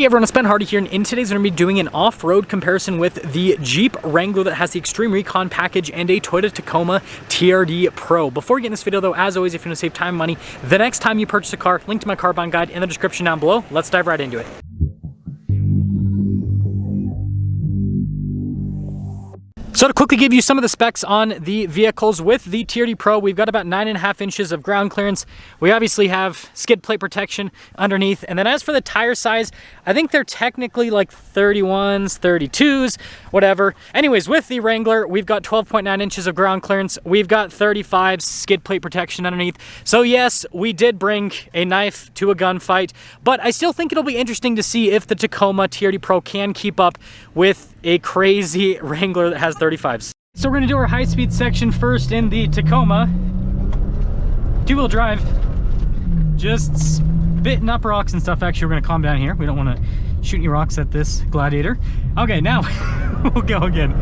Hey everyone, it's Ben Hardy here, and in today's we're going to be doing an off-road comparison with the Jeep Wrangler that has the Extreme Recon package and a Toyota Tacoma TRD Pro. Before we get in this video though, as always, if you want to save time and money, the next time you purchase a car, link to my car buying guide in the description down below. Let's dive right into it. So to quickly give you some of the specs on the vehicles, with the TRD Pro, we've got about 9.5 inches of ground clearance. We obviously have skid plate protection underneath. And then as for the tire size, I think they're technically like 31s, 32s, whatever. Anyways, with the Wrangler, we've got 12.9 inches of ground clearance. We've got 35s skid plate protection underneath. So yes, we did bring a knife to a gunfight, but I still think it'll be interesting to see if the Tacoma TRD Pro can keep up with a crazy Wrangler that has 35s. So we're gonna do our high-speed section first in the Tacoma. Two-wheel drive, just spitting up rocks and stuff. Actually, we're gonna calm down here. We don't wanna shoot any rocks at this Gladiator. Okay, now we'll go again.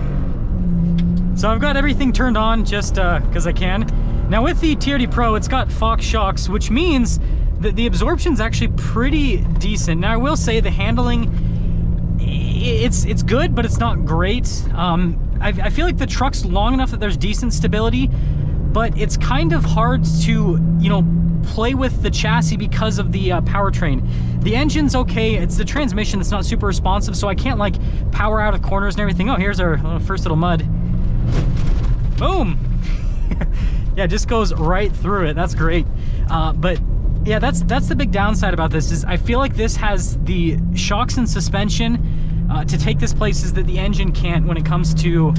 So I've got everything turned on just because I can. Now with the TRD Pro, it's got Fox shocks, which means that the absorption's actually pretty decent. Now I will say the handling, it's good, but it's not great. I feel like the truck's long enough that there's decent stability, but it's kind of hard to, you know, play with the chassis because of the powertrain. The engine's okay, it's the transmission that's not super responsive, so I can't like power out of corners and everything. Oh, here's our first little mud. Boom! Yeah, it just goes right through it. That's great. But yeah, that's the big downside about this, is I feel like this has the shocks and suspension to take this places that the engine can't when it comes to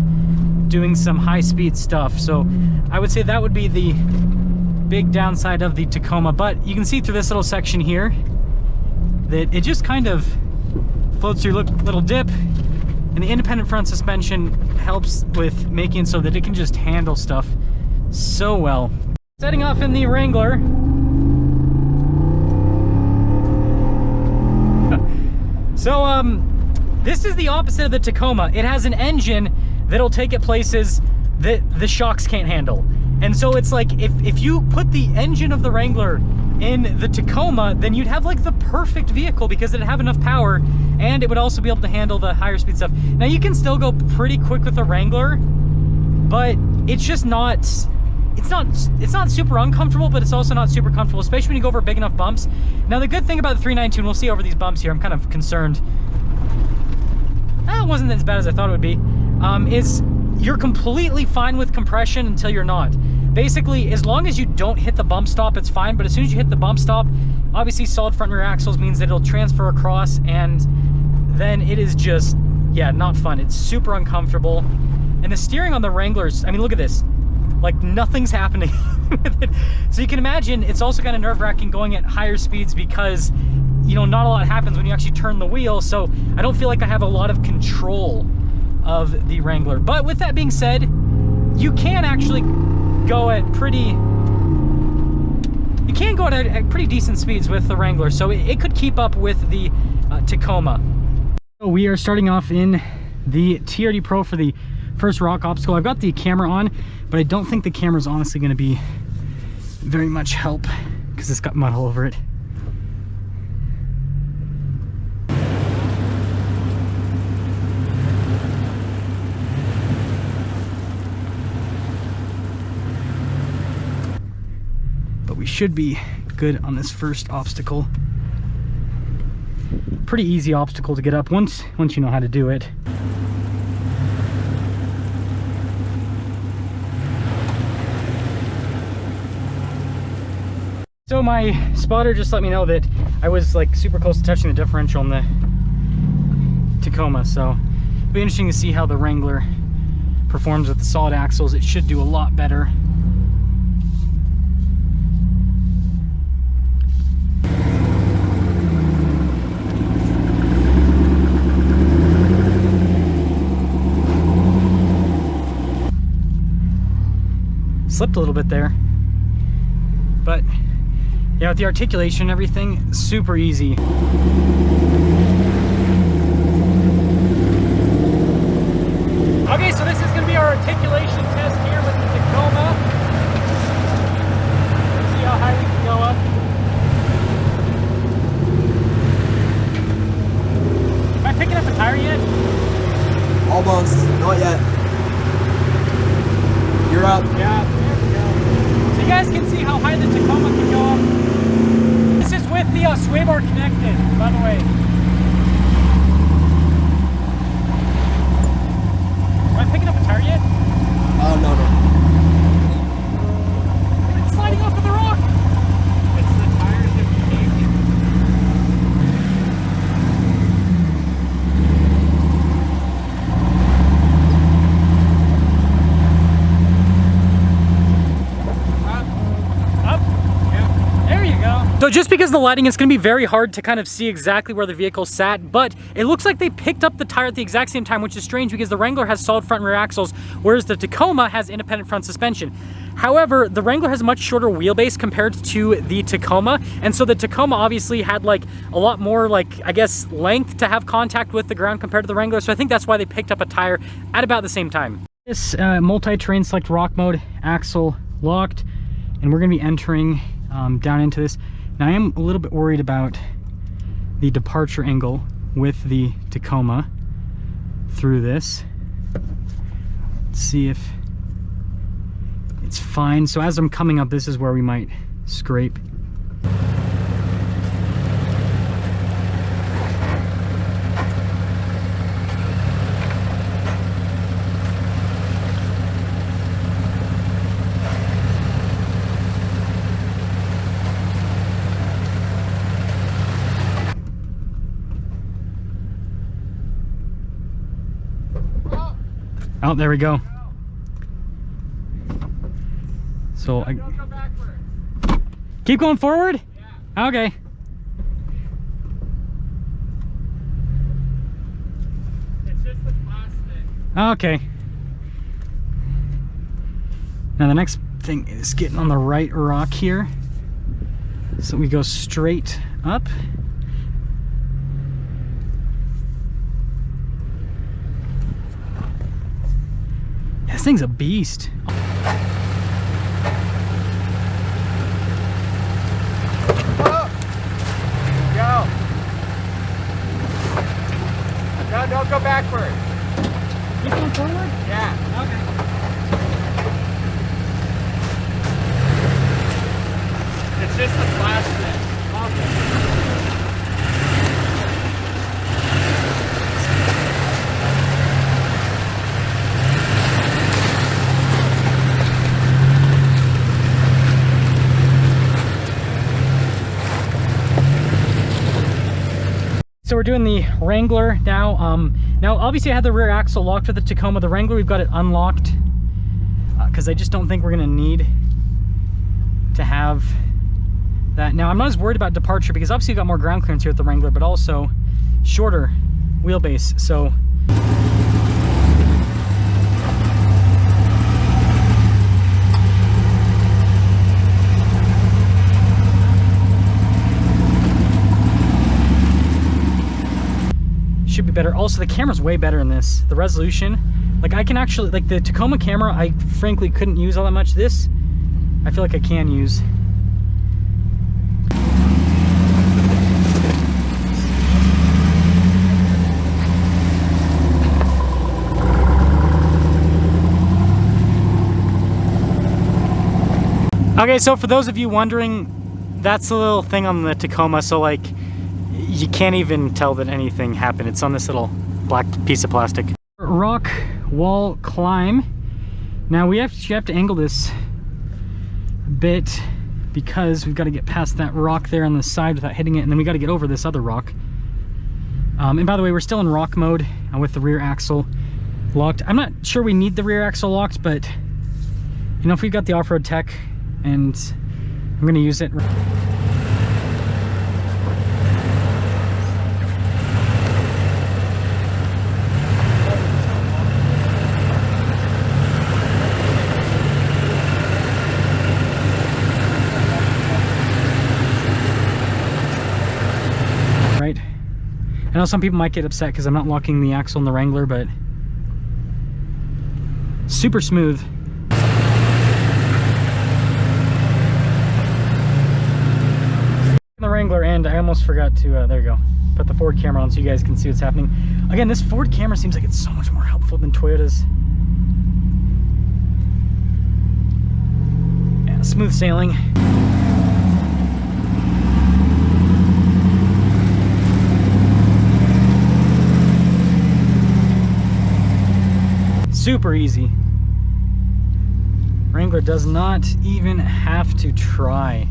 doing some high-speed stuff. So I would say that would be the big downside of the Tacoma. But you can see through this little section here that it just kind of floats through. Little dip, and the independent front suspension helps with making it so that it can just handle stuff so well. Setting off in the Wrangler. So this is the opposite of the Tacoma. It has an engine that'll take it places that the shocks can't handle. And so it's like, if you put the engine of the Wrangler in the Tacoma, then you'd have like the perfect vehicle, because it'd have enough power and it would also be able to handle the higher speed stuff. Now you can still go pretty quick with the Wrangler, but it's just not, it's not super uncomfortable, but it's also not super comfortable, especially when you go over big enough bumps. Now the good thing about the 392, and we'll see over these bumps here, I'm kind of concerned. It wasn't as bad as I thought it would be. Is you're completely fine with compression until you're not. Basically, as long as you don't hit the bump stop, it's fine. But as soon as you hit the bump stop, obviously solid front and rear axles means that it'll transfer across, and then it is just, yeah, not fun. It's super uncomfortable. And the steering on the Wranglers, I mean, look at this. Like, nothing's happening with it. So you can imagine it's also kind of nerve-wracking going at higher speeds, because, you know, not a lot happens when you actually turn the wheel. So I don't feel like I have a lot of control of the Wrangler. But with that being said, you can actually go at pretty decent speeds with the Wrangler. So it could keep up with the Tacoma. So we are starting off in the TRD Pro for the first rock obstacle. I've got the camera on, but I don't think the camera's honestly going to be very much help, because it's got mud all over it. But we should be good on this first obstacle. Pretty easy obstacle to get up once you know how to do it. So my spotter just let me know that I was like super close to touching the differential in the Tacoma, so it'll be interesting to see how the Wrangler performs with the solid axles. It should do a lot better. Slipped a little bit there, but yeah, with the articulation and everything, super easy. Okay, so this is going to be our articulation test here with the Tacoma. Let's see how high we can go up. Almost. Not yet. You're up. Yeah, there we go. So you guys can see how high the Tacoma can go up. This is with the sway bar connected, by the way. Am I picking up a tire yet? Oh, no. It's sliding off of the rock. It's the tires that we take. So just because of the lighting, it's going to be very hard to kind of see exactly where the vehicle sat, but it looks like they picked up the tire at the exact same time, which is strange because the Wrangler has solid front and rear axles, whereas the Tacoma has independent front suspension. However, the Wrangler has a much shorter wheelbase compared to the Tacoma, and so the Tacoma obviously had like a lot more, like, I guess, length to have contact with the ground compared to the Wrangler, so I think that's why they picked up a tire at about the same time. This multi-terrain select rock mode, axle locked, and we're going to be entering down into this. Now, I am a little bit worried about the departure angle with the Tacoma through this. Let's see if it's fine. So as I'm coming up, this is where we might scrape. Oh, there we go. So don't go backward. Keep going forward? Yeah. Okay. It's just the plastic. Okay. Now the next thing is getting on the right rock here. So we go straight up. This thing's a beast. Go. No, don't go backward. Keep going forward? Yeah. Okay. It's just the plastic. Okay. So we're doing the Wrangler now. Now obviously I had the rear axle locked with the Tacoma. The Wrangler, we've got it unlocked because I just don't think we're gonna need to have that. Now I'm not as worried about departure because obviously you've got more ground clearance here with the Wrangler, but also shorter wheelbase. So should be better. Also, the camera's way better in this. The resolution, like I can actually, like the Tacoma camera, I frankly couldn't use all that much. This, I feel like I can use. Okay, so for those of you wondering, that's the little thing on the Tacoma. So like, you can't even tell that anything happened. It's on this little black piece of plastic. Rock wall climb. Now we have to angle this a bit because we've got to get past that rock there on the side without hitting it, and then we got to get over this other rock. And by the way, we're still in rock mode with the rear axle locked. I'm not sure we need the rear axle locked, but you know, if we've got the off-road tech and I'm going to use it. I know some people might get upset because I'm not locking the axle in the Wrangler, but super smooth. The Wrangler, and I almost forgot to, there you go, put the forward camera on so you guys can see what's happening. Again, this Ford camera seems like it's so much more helpful than Toyota's. Yeah, smooth sailing. Super easy. Wrangler does not even have to try.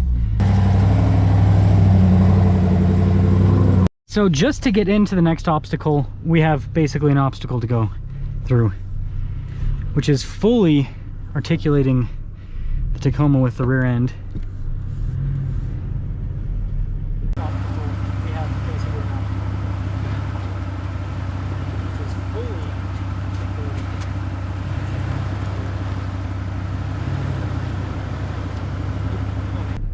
So just to get into the next obstacle, we have basically an obstacle to go through, which is fully articulating the Tacoma with the rear end.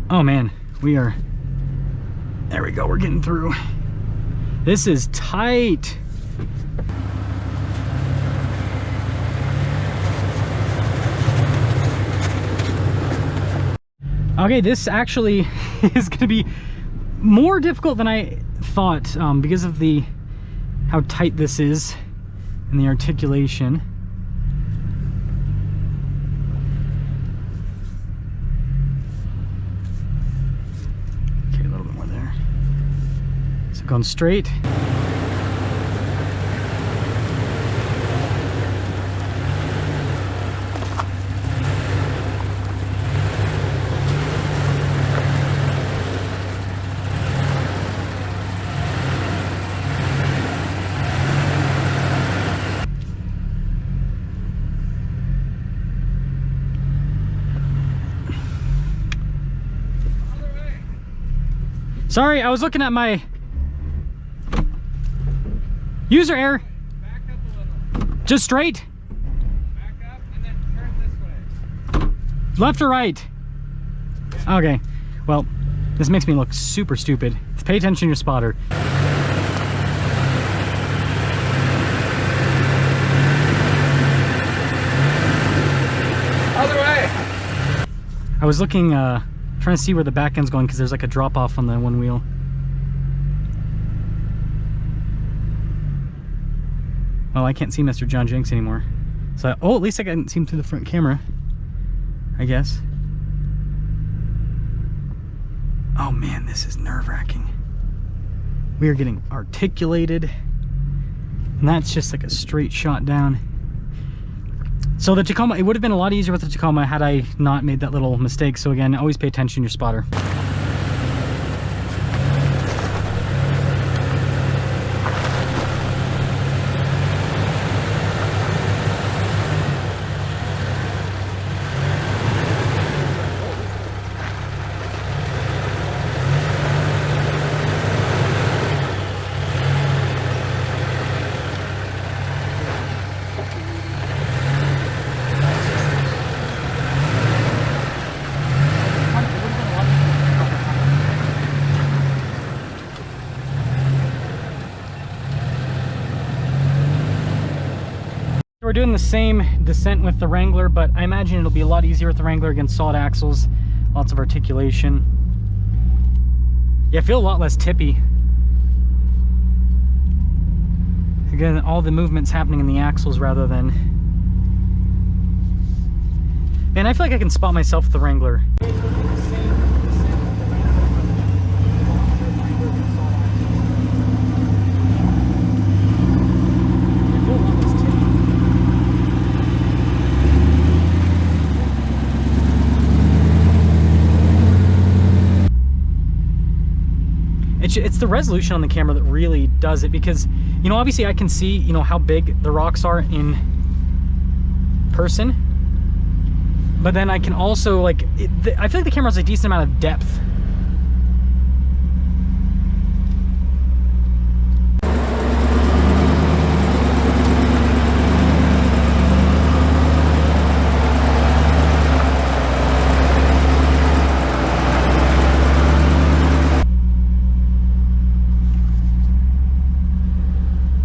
Oh man, there we go, we're getting through. This is tight. Okay, this actually is gonna be more difficult than I thought because of how tight this is and the articulation. Going straight. Sorry, I was looking at my user error. Back up a little. Just straight? Back up and then turn this way. Left or right? Okay. Well, this makes me look super stupid. Pay attention to your spotter. Other way. I was looking, trying to see where the back end's going because there's like a drop off on the one wheel. Oh, I can't see Mr. Jon Jinx anymore. So, oh, at least I can see him through the front camera, I guess. Oh man, this is nerve-wracking. We are getting articulated, and that's just like a straight shot down. So the Tacoma, it would have been a lot easier with the Tacoma had I not made that little mistake. So again, always pay attention to your spotter. We're doing the same descent with the Wrangler, but I imagine it'll be a lot easier with the Wrangler against solid axles, lots of articulation. Yeah, I feel a lot less tippy. Again, all the movement's happening in the axles rather than... Man, I feel like I can spot myself with the Wrangler. It's the resolution on the camera that really does it, because, you know, obviously I can see, you know, how big the rocks are in person, but then I can also, like, I feel like the camera has a decent amount of depth.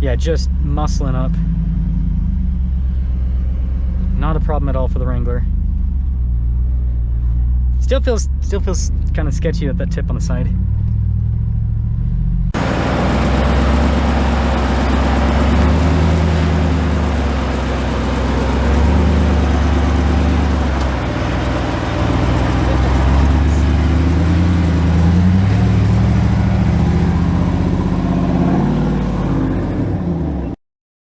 Yeah, just muscling up. Not a problem at all for the Wrangler. Still feels kind of sketchy with that tip on the side.